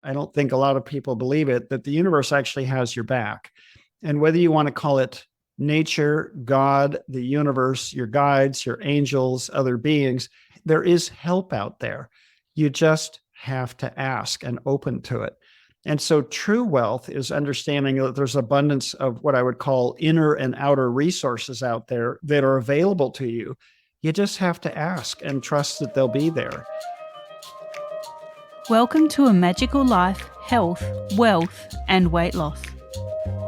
I don't think a lot of people believe it, that the universe actually has your back. And whether you want to call it nature, God, the universe, your guides, your angels, other beings, there is help out there. You just have to ask and open to it. And so true wealth is understanding that there's abundance of what I would call inner and outer resources out there that are available to you. You just have to ask and trust that they'll be there. Welcome to A Magical Life, Health, Wealth and Weight Loss.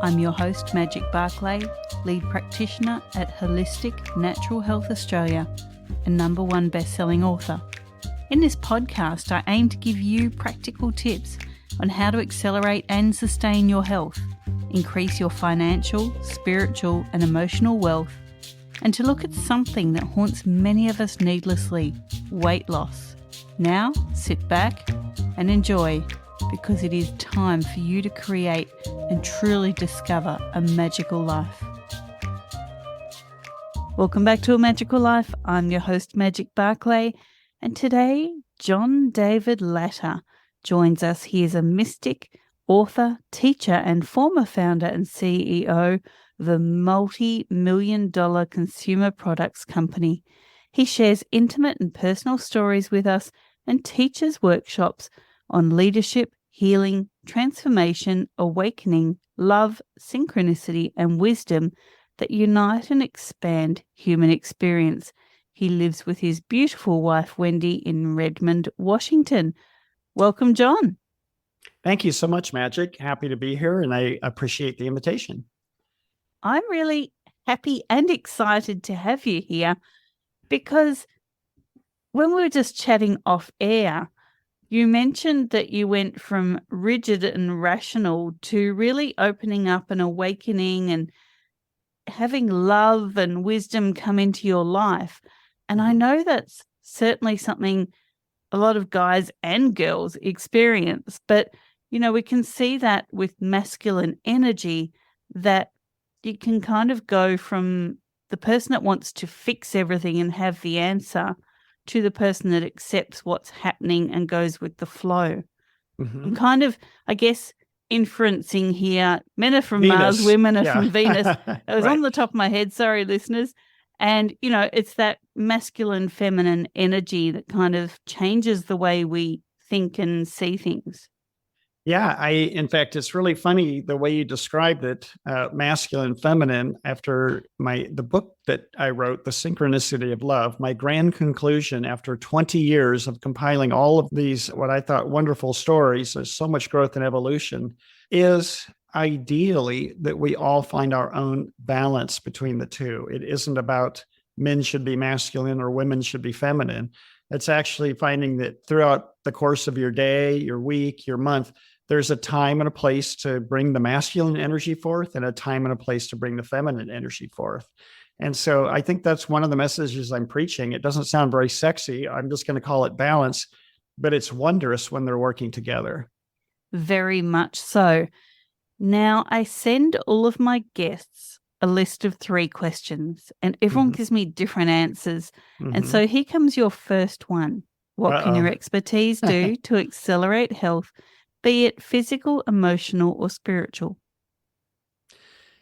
I'm your host, Magic Barclay, lead practitioner at Holistic Natural Health Australia and #1 best-selling author. In this podcast, I aim to give you practical tips on how to accelerate and sustain your health, increase your financial, spiritual and emotional wealth, and to look at something that haunts many of us needlessly, weight loss. Now, sit back and enjoy, because it is time for you to create and truly discover a magical life. Welcome back to A Magical Life. I'm your host, Magic Barclay, and today, John David Latta joins us. He is a mystic, author, teacher, and former founder and CEO of a multi-million-dollar consumer products company. He shares intimate and personal stories with us and teaches workshops on leadership, healing, transformation, awakening, love, synchronicity, and wisdom that unite and expand human experience. He lives with his beautiful wife, Wendy, in Redmond, Washington. Welcome, John. Thank you so much, Magic. Happy to be here, and I appreciate the invitation. I'm really happy and excited to have you here because when we were just chatting off air, you mentioned that you went from rigid and rational to really opening up and awakening and having love and wisdom come into your life. And I know that's certainly something a lot of guys and girls experience, but, you know, we can see that with masculine energy, that you can kind of go from the person that wants to fix everything and have the answer to the person that accepts what's happening and goes with the flow. I'm kind of, I guess, inferencing here. Men are from Venus. Mars, women are from Venus. It was Right. on the top of my head. Sorry, listeners. And, you know, it's that masculine, feminine energy that kind of changes the way we think and see things. Yeah, in fact, it's really funny the way you described it, masculine, feminine, after the book that I wrote, The Synchronicity of Love. My grand conclusion after 20 years of compiling all of these, what I thought wonderful stories, there's so much growth and evolution, is ideally that we all find our own balance between the two. It isn't about men should be masculine or women should be feminine. It's actually finding that throughout the course of your day, your week, your month, there's a time and a place to bring the masculine energy forth and a time and a place to bring the feminine energy forth. And so I think that's one of the messages I'm preaching. It doesn't sound very sexy. I'm just going to call it balance, but it's wondrous when they're working together. Very much so. Now, I send all of my guests a list of 3 questions, and everyone gives me different answers. And so here comes your first one. What can your expertise do to accelerate health, be it physical, emotional, or spiritual?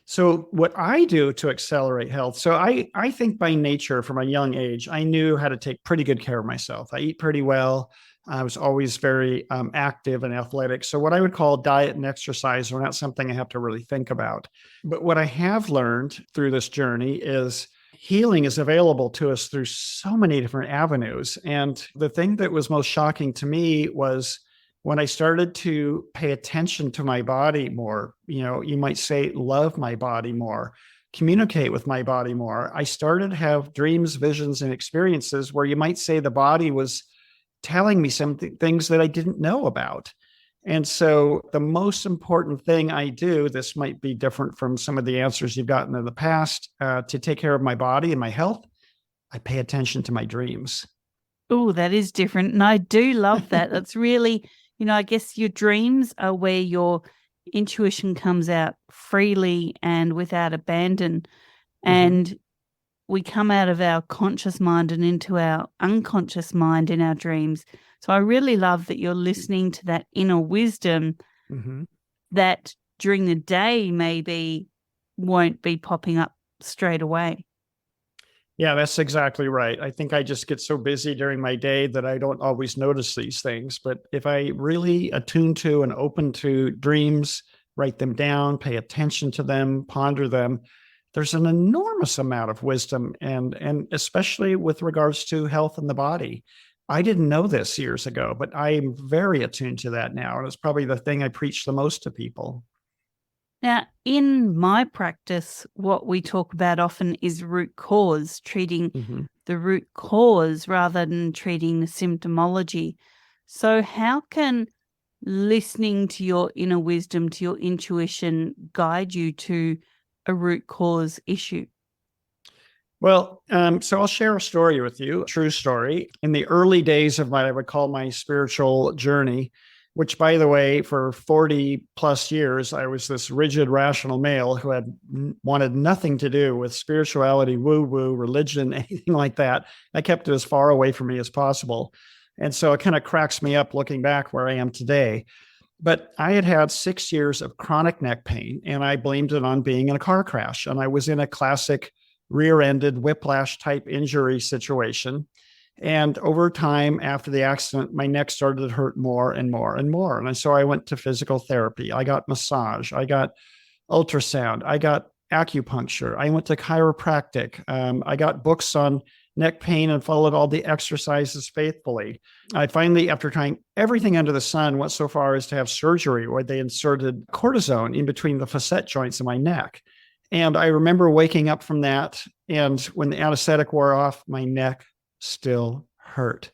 So what I do to accelerate health, so I think by nature from a young age, I knew how to take pretty good care of myself. I eat pretty well. I was always very active and athletic. So what I would call diet and exercise are not something I have to really think about. But what I have learned through this journey is healing is available to us through so many different avenues. And the thing that was most shocking to me was when I started to pay attention to my body more, you know, you might say, love my body more, communicate with my body more. I started to have dreams, visions, and experiences where you might say the body was telling me some things that I didn't know about. And so the most important thing I do, this might be different from some of the answers you've gotten in the past, to take care of my body and my health, I pay attention to my dreams. Oh, that is different. And I do love that. That's really, you know, I guess your dreams are where your intuition comes out freely and without abandon. And we come out of our conscious mind and into our unconscious mind in our dreams. So I really love that you're listening to that inner wisdom that during the day maybe won't be popping up straight away. Yeah, that's exactly right. I think I just get so busy during my day that I don't always notice these things. But if I really attune to and open to dreams, write them down, pay attention to them, ponder them, there's an enormous amount of wisdom, and especially with regards to health and the body. I didn't know this years ago, but I am very attuned to that now. And it's probably the thing I preach the most to people. Now, in my practice, what we talk about often is root cause, treating the root cause rather than treating the symptomology. So how can listening to your inner wisdom, to your intuition, guide you to a root cause issue? Well, so I'll share a story with you, a true story. In the early days of what I would call my spiritual journey, which, by the way, for 40 plus years, I was this rigid, rational male who had wanted nothing to do with spirituality, woo-woo, religion, anything like that. I kept it as far away from me as possible. And so it kind of cracks me up looking back where I am today. But I had had 6 years of chronic neck pain, and I blamed it on being in a car crash. And I was in a classic rear-ended whiplash type injury situation. And over time, after the accident, my neck started to hurt more and more and more. And so I went to physical therapy. I got massage. I got ultrasound. I got acupuncture. I went to chiropractic. I got books on neck pain and followed all the exercises faithfully. I finally, after trying everything under the sun, went so far as to have surgery where they inserted cortisone in between the facet joints in my neck. And I remember waking up from that, and when the anesthetic wore off, my neck still hurt.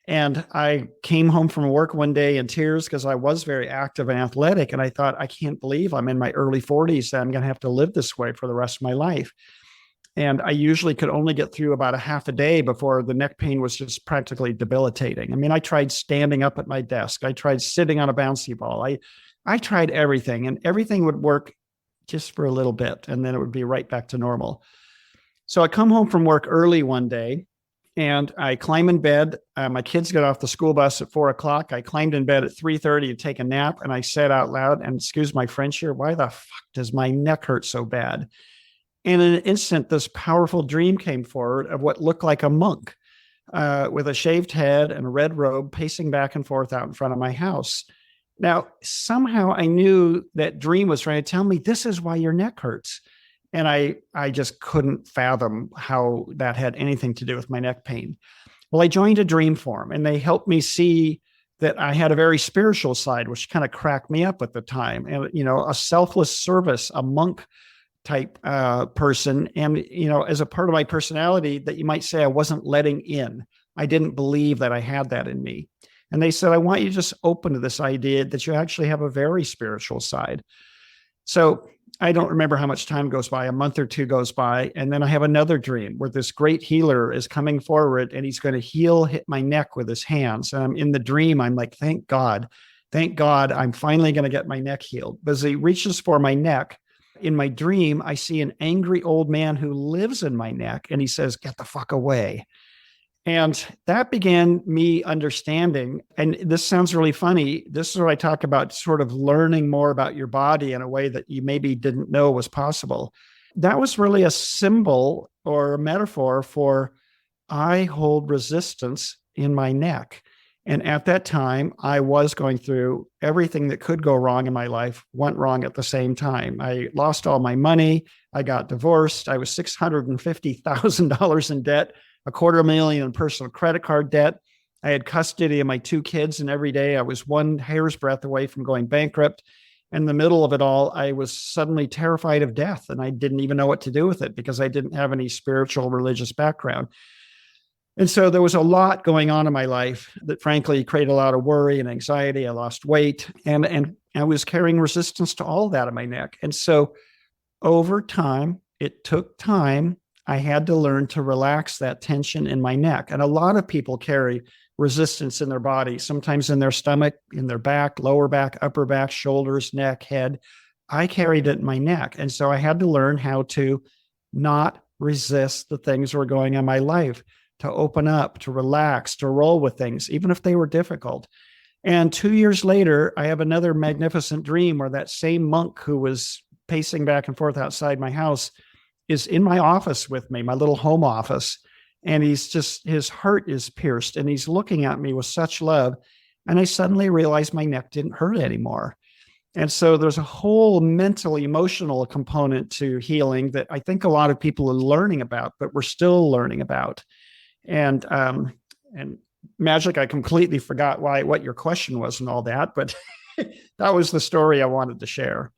And I came home from work one day in tears because I was very active and athletic. And I thought, I can't believe I'm in my early 40s. And I'm going to have to live this way for the rest of my life. And I usually could only get through about a half a day before the neck pain was just practically debilitating. I mean, I tried standing up at my desk. I tried sitting on a bouncy ball. I tried everything, and everything would work just for a little bit, and then it would be right back to normal. So I come home from work early one day, and I climb in bed. My kids get off the school bus at 4:00. I climbed in bed at 3:30 to take a nap, and I said out loud, and excuse my French here, why the fuck does my neck hurt so bad? And in an instant, this powerful dream came forward of what looked like a monk with a shaved head and a red robe pacing back and forth out in front of my house. Now, somehow I knew that dream was trying to tell me this is why your neck hurts. And I just couldn't fathom how that had anything to do with my neck pain. Well, I joined a dream forum, and they helped me see that I had a very spiritual side, which kind of cracked me up at the time. And, a selfless service, a monk type person. And, as a part of my personality that you might say I wasn't letting in. I didn't believe that I had that in me. And they said, I want you to just open to this idea that you actually have a very spiritual side. So I don't remember how much time goes by. A month or two goes by. And then I have another dream where this great healer is coming forward, and he's going to hit my neck with his hands. And I'm in the dream. I'm like, thank God, I'm finally going to get my neck healed. But as he reaches for my neck, in my dream, I see an angry old man who lives in my neck, and he says, get the fuck away. And that began me understanding, and this sounds really funny. This is what I talk about, sort of learning more about your body in a way that you maybe didn't know was possible. That was really a symbol or a metaphor for I hold resistance in my neck. And at that time, I was going through everything that could go wrong in my life went wrong at the same time. I lost all my money. I got divorced. I was $650,000 in debt. $250,000 in personal credit card debt. I had custody of my 2 kids, and every day I was one hair's breadth away from going bankrupt. In the middle of it all, I was suddenly terrified of death, and I didn't even know what to do with it because I didn't have any spiritual religious background. And so there was a lot going on in my life that frankly created a lot of worry and anxiety. I lost weight, and I was carrying resistance to all that in my neck. And so over time, it took time. I had to learn to relax that tension in my neck. And a lot of people carry resistance in their body, sometimes in their stomach, in their back, lower back, upper back, shoulders, neck, head. I carried it in my neck. And so I had to learn how to not resist the things that were going on in my life, to open up, to relax, to roll with things, even if they were difficult. And 2 years later, I have another magnificent dream where that same monk who was pacing back and forth outside my house is in my office with me, my little home office. And his heart is pierced and he's looking at me with such love. And I suddenly realized my neck didn't hurt anymore. And so there's a whole mental, emotional component to healing that I think a lot of people are learning about, but we're still learning about. And Magic, I completely forgot what your question was and all that, but that was the story I wanted to share.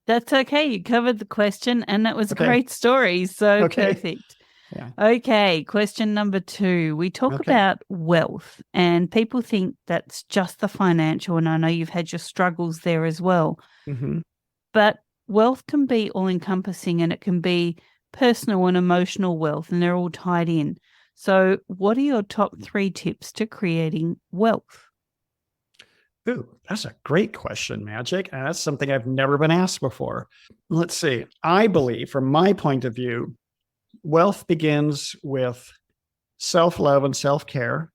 That's okay. You covered the question, and that was a Okay. great story. So Okay. perfect. Yeah. Okay, question number 2. We talk Okay. about wealth, and people think that's just the financial, and I know you've had your struggles there as well. Mm-hmm. But wealth can be all-encompassing, and it can be personal and emotional wealth, and they're all tied in. So what are your top 3 tips to creating wealth? Ooh, that's a great question, Magic. And that's something I've never been asked before. Let's see. I believe, from my point of view, wealth begins with self-love and self-care.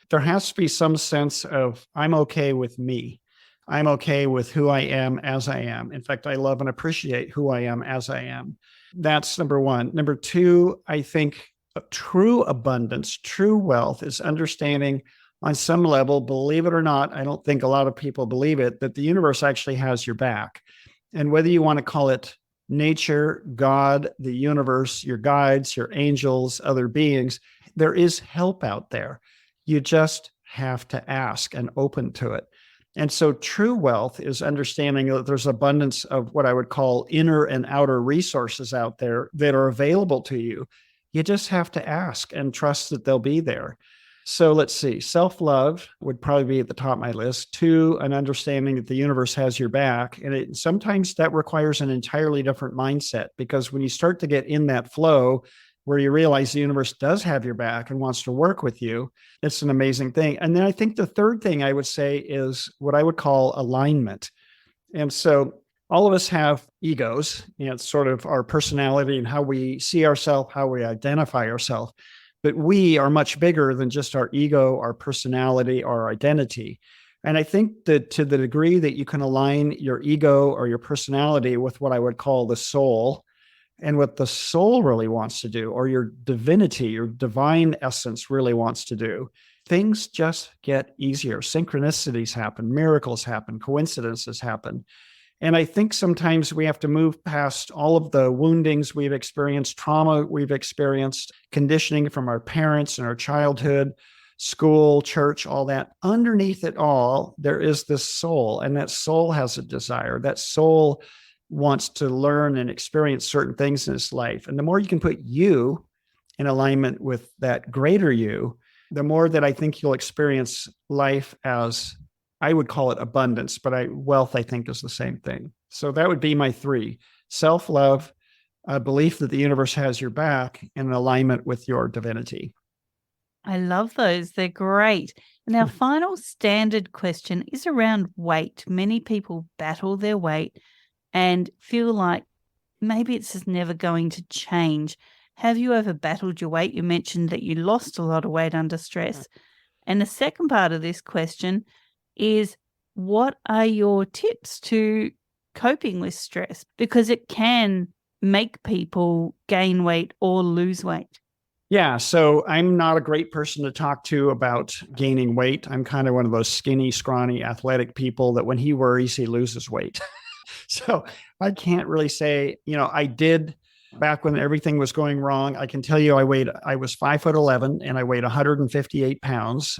There has to be some sense of, I'm okay with me. I'm okay with who I am as I am. In fact, I love and appreciate who I am as I am. That's number 1. Number 2, I think true abundance, true wealth is understanding on some level, believe it or not, I don't think a lot of people believe it, that the universe actually has your back. And whether you want to call it nature, God, the universe, your guides, your angels, other beings, there is help out there. You just have to ask and open to it. And so true wealth is understanding that there's abundance of what I would call inner and outer resources out there that are available to you. You just have to ask and trust that they'll be there. So let's see, self-love would probably be at the top of my list. 2, an understanding that the universe has your back. And sometimes that requires an entirely different mindset, because when you start to get in that flow where you realize the universe does have your back and wants to work with you, it's an amazing thing. And then I think the third thing I would say is what I would call alignment. And so all of us have egos, it's sort of our personality and how we see ourselves, how we identify ourselves. But we are much bigger than just our ego, our personality, our identity. And I think that to the degree that you can align your ego or your personality with what I would call the soul, and what the soul really wants to do, or your divinity, your divine essence really wants to do, things just get easier. Synchronicities happen, miracles happen, coincidences happen. And I think sometimes we have to move past all of the woundings we've experienced, trauma we've experienced, conditioning from our parents and our childhood, school, church, all that. Underneath it all, there is this soul, and that soul has a desire. That soul wants to learn and experience certain things in its life. And the more you can put you in alignment with that greater you, the more that I think you'll experience life as, I would call it abundance, but wealth, I think, is the same thing. So that would be my 3: self-love, a belief that the universe has your back, and an alignment with your divinity. I love those. They're great. And our final standard question is around weight. Many people battle their weight and feel like maybe it's just never going to change. Have you ever battled your weight? You mentioned that you lost a lot of weight under stress. And the second part of this question is, what are your tips to coping with stress? Because it can make people gain weight or lose weight. Yeah, so I'm not a great person to talk to about gaining weight. I'm kind of one of those skinny, scrawny, athletic people that when he worries, he loses weight. So I can't really say, I did back when everything was going wrong. I can tell you I was 5'11" and I weighed 158 pounds.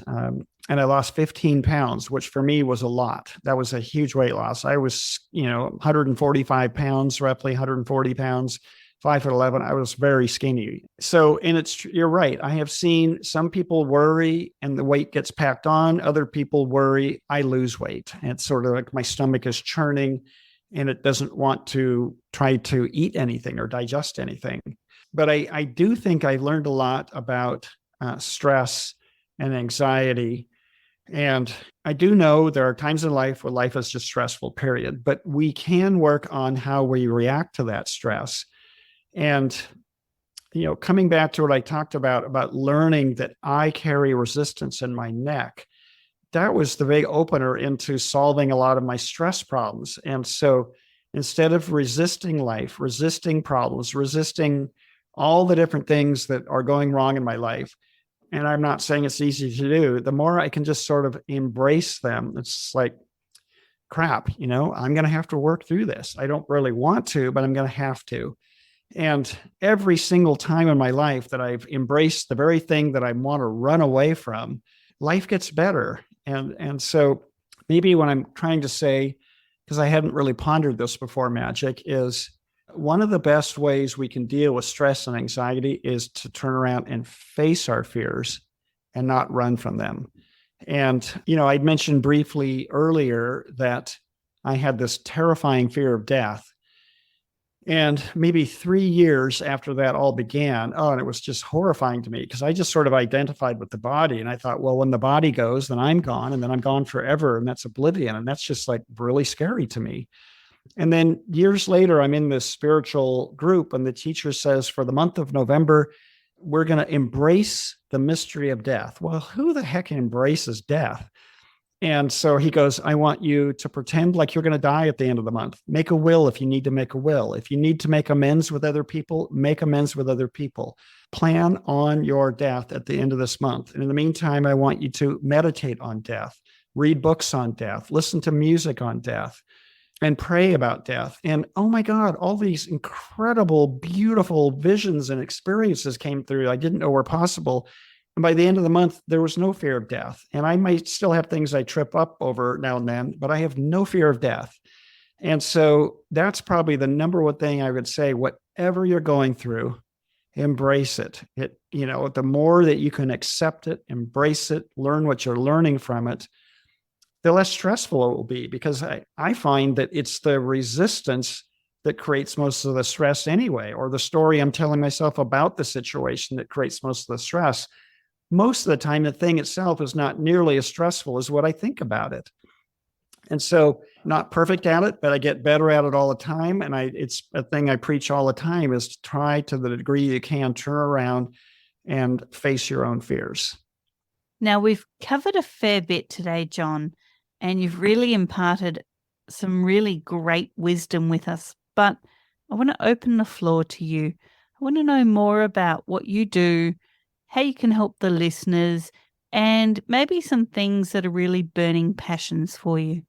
And I lost 15 pounds, which for me was a lot. That was a huge weight loss. I was, 145 pounds, roughly 140 pounds, 5'11". I was very skinny. So, and you're right. I have seen some people worry and the weight gets packed on. Other people worry, I lose weight. And it's sort of like my stomach is churning and it doesn't want to try to eat anything or digest anything. But I do think I've learned a lot about stress and anxiety. And I do know there are times in life where life is just stressful, period. But we can work on how we react to that stress. And coming back to what I talked about learning that I carry resistance in my neck, that was the big opener into solving a lot of my stress problems. And so instead of resisting life, resisting problems, resisting all the different things that are going wrong in my life, and I'm not saying it's easy to do, the more I can just sort of embrace them, it's like, crap, I'm going to have to work through this. I don't really want to, but I'm going to have to. And every single time in my life that I've embraced the very thing that I want to run away from, life gets better. And so maybe what I'm trying to say, because I hadn't really pondered this before, Magic, is one of the best ways we can deal with stress and anxiety is to turn around and face our fears and not run from them. And, I'd mentioned briefly earlier that I had this terrifying fear of death. And maybe 3 years after that all began, and it was just horrifying to me because I just sort of identified with the body. And I thought, well, when the body goes, then I'm gone, and then I'm gone forever. And that's oblivion. And that's just like really scary to me. And then years later, I'm in this spiritual group, and the teacher says, for the month of November, we're going to embrace the mystery of death. Well, who the heck embraces death? And so he goes, I want you to pretend like you're going to die at the end of the month. Make a will if you need to make a will. If you need to make amends with other people, make amends with other people. Plan on your death at the end of this month. And in the meantime, I want you to meditate on death, read books on death, listen to music on death, and pray about death. And oh my God, all these incredible, beautiful visions and experiences came through I didn't know were possible. And by the end of the month, there was no fear of death. And I might still have things I trip up over now and then, but I have no fear of death. And so that's probably the number one thing I would say, whatever you're going through, embrace it. The more that you can accept it, embrace it, learn what you're learning from it, the less stressful it will be, because I find that it's the resistance that creates most of the stress anyway, or the story I'm telling myself about the situation that creates most of the stress. Most of the time, the thing itself is not nearly as stressful as what I think about it. And so, not perfect at it, but I get better at it all the time. And it's a thing I preach all the time, is to try to the degree you can turn around and face your own fears. Now, we've covered a fair bit today, John, and you've really imparted some really great wisdom with us. But I want to open the floor to you. I want to know more about what you do, how you can help the listeners, and maybe some things that are really burning passions for you.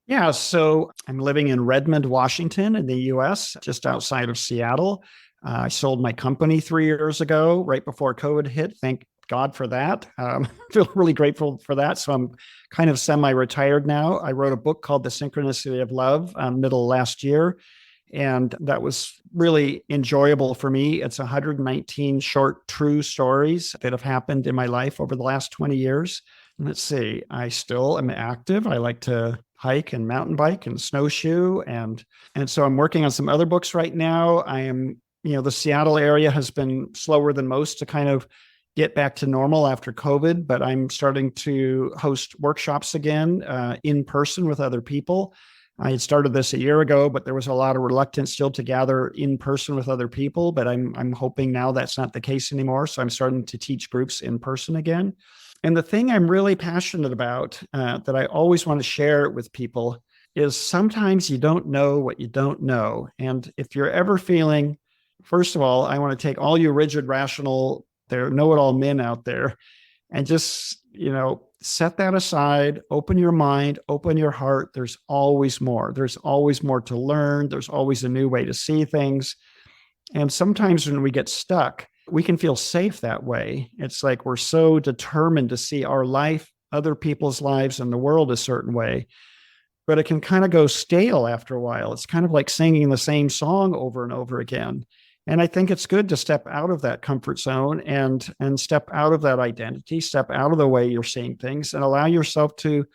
Yeah, so I'm living in Redmond, Washington in the US, just outside of Seattle. I sold my company 3 years ago, right before COVID hit. Thank God for that. I feel really grateful for that. So I'm kind of semi-retired now. I wrote a book called The Synchronicity of Love middle of last year. And that was really enjoyable for me. It's 119 short, true stories that have happened in my life over the last 20 years. Let's see, I still am active. I like to hike and mountain bike and snowshoe. And so I'm working on some other books right now. I am, the Seattle area has been slower than most to kind of get back to normal after COVID, but I'm starting to host workshops again in person with other people. I had started this a year ago, but there was a lot of reluctance still to gather in person with other people. But I'm hoping now that's not the case anymore. So I'm starting to teach groups in person again. And the thing I'm really passionate about that I always want to share with people is sometimes you don't know what you don't know. And if you're ever feeling, first of all, I want to take all you rigid, rational, know-it-all men out there and just, set that aside, open your mind, open your heart. There's always more. There's always more to learn. There's always a new way to see things. And sometimes when we get stuck, we can feel safe that way. It's like we're so determined to see our life, other people's lives, and the world a certain way. But it can kind of go stale after a while. It's kind of like singing the same song over and over again. And I think it's good to step out of that comfort zone and step out of that identity, step out of the way you're seeing things, and allow yourself to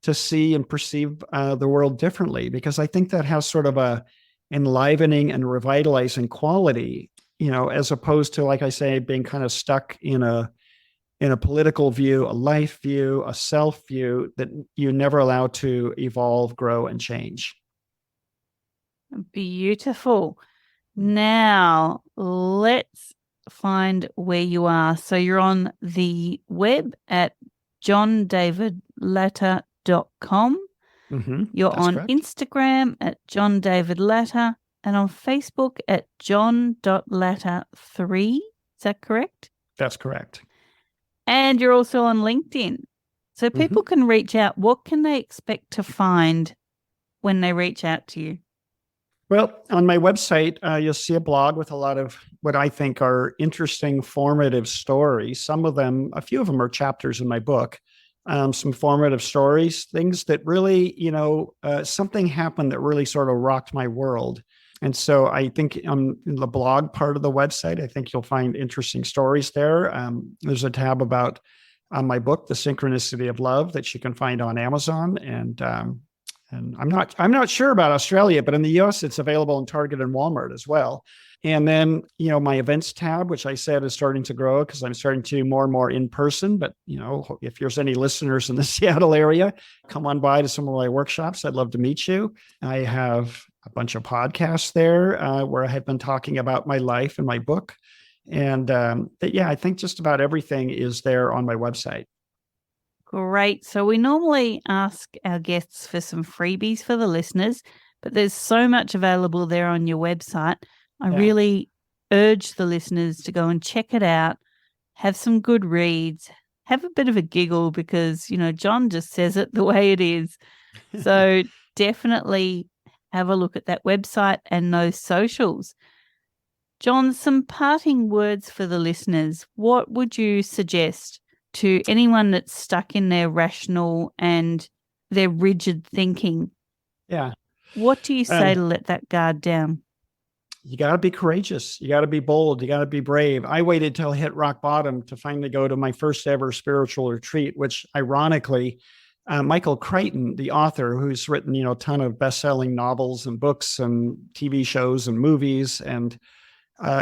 see and perceive the world differently. Because I think that has sort of a enlivening and revitalizing quality, as opposed to, like I say, being kind of stuck in a political view, a life view, a self view that you never allow to evolve, grow, and change. Beautiful. Now, let's find where you are. So you're on the web at johndavidlatta.com. You're That's on correct. Instagram at John David Latta and on Facebook at john.latta3. Is that correct? That's correct. And you're also on LinkedIn. So people can reach out. What can they expect to find when they reach out to you? Well, on my website, you'll see a blog with a lot of what I think are interesting, formative stories. A few of them are chapters in my book. Some formative stories, things that really, something happened that really sort of rocked my world. And so I think on the blog part of the website, I think you'll find interesting stories there. There's a tab about my book, The Synchronicity of Love, that you can find on Amazon. And I'm not sure about Australia, but in the US, it's available in Target and Walmart as well. And then, my events tab, which I said is starting to grow because I'm starting to do more and more in person. But, if there's any listeners in the Seattle area, come on by to some of my workshops. I'd love to meet you. I have a bunch of podcasts there where I have been talking about my life and my book. And I think just about everything is there on my website. Great. So we normally ask our guests for some freebies for the listeners, but there's so much available there on your website. I really urge the listeners to go and check it out, have some good reads, have a bit of a giggle because, John just says it the way it is. So definitely have a look at that website and those socials. John, some parting words for the listeners. What would you suggest to anyone that's stuck in their rational and their rigid thinking? Yeah. What do you say to let that guard down? You got to be courageous. You got to be bold. You got to be brave. I waited till I hit rock bottom to finally go to my first ever spiritual retreat, which ironically, Michael Crichton, the author who's written, a ton of best-selling novels and books and TV shows and movies. And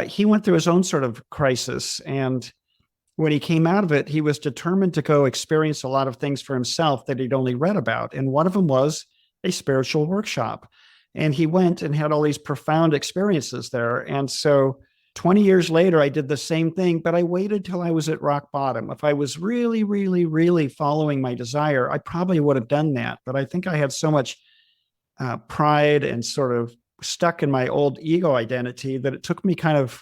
he went through his own sort of crisis. And when he came out of it, he was determined to go experience a lot of things for himself that he'd only read about. And one of them was a spiritual workshop. And he went and had all these profound experiences there. And so 20 years later, I did the same thing, but I waited till I was at rock bottom. If I was really, really, really following my desire, I probably would have done that. But I think I had so much pride and sort of stuck in my old ego identity that it took me kind of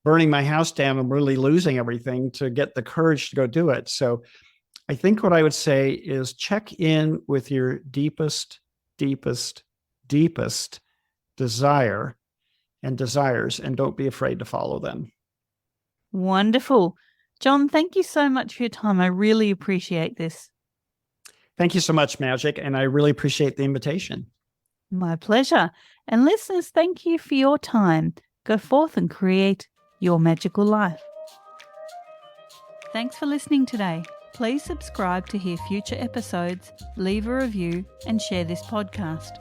burning my house down and really losing everything to get the courage to go do it. So I think what I would say is check in with your deepest desire and desires, and don't be afraid to follow them. Wonderful. John, thank you so much for your time. I really appreciate this. Thank you so much, Magic, and I really appreciate the invitation. My pleasure. And listeners, thank you for your time. Go forth and create your magical life. Thanks for listening today. Please subscribe to hear future episodes, leave a review, and share this podcast.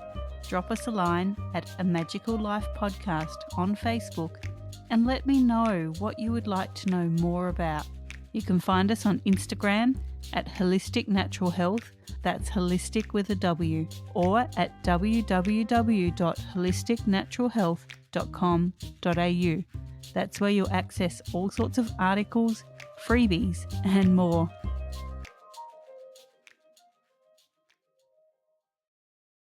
Drop us a line at A Magical Life Podcast on Facebook and let me know what you would like to know more about. You can find us on Instagram at Holistic Natural Health, that's holistic with a W, or at www.holisticnaturalhealth.com.au. That's where you'll access all sorts of articles, freebies, and more.